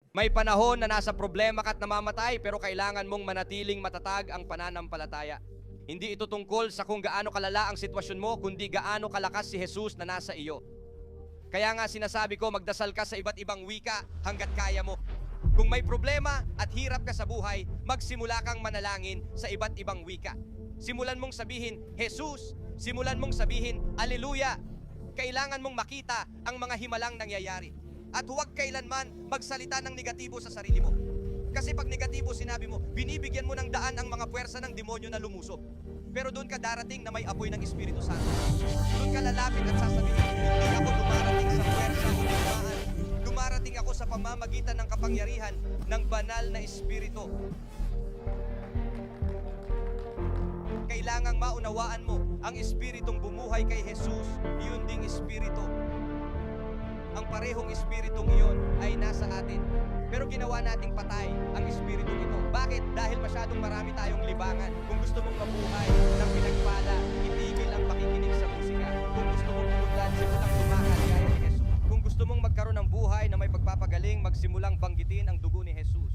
May panahon na nasa problema ka at namamatay, pero kailangan mong manatiling matatag ang pananampalataya. Hindi ito tungkol sa kung gaano kalala ang sitwasyon mo, kundi gaano kalakas si Jesus na nasa iyo. Kaya nga sinasabi ko, magdasal ka sa iba't ibang wika hanggat kaya mo. Kung may problema at hirap ka sa buhay, magsimula kang manalangin sa iba't ibang wika. Simulan mong sabihin, Jesus. Simulan mong sabihin, Alleluia. Kailangan mong makita ang mga himalang nangyayari. At huwag kailanman magsalita ng negatibo sa sarili mo. Kasi pag negatibo sinabi mo, binibigyan mo ng daan ang mga puwersa ng demonyo na lumusob. Pero doon ka darating na may apoy ng Espiritu Santo. Doon ka lalapit at sasabihin, hindi ako dumarating sa puwersa o digmaan. Dumarating ako sa pamamagitan ng kapangyarihan ng banal na Espiritu. Kailangang maunawaan mo ang Espiritong bumuhay kay Jesus, yun ding Espiritu. Ang parehong Espiritong iyon ay nasa atin. Pero ginawa nating patay ang Espiritong ito. Bakit? Dahil masyadong marami tayong libangan. Kung gusto mong mabuhay ng pinagpala, itigil ang pakikinig sa musika. Kung gusto mong umunlad, simulang tumakan gaya ni Jesus. Kung gusto mong magkaroon ng buhay na may pagpapagaling, magsimulang banggitin ang dugo ni Jesus.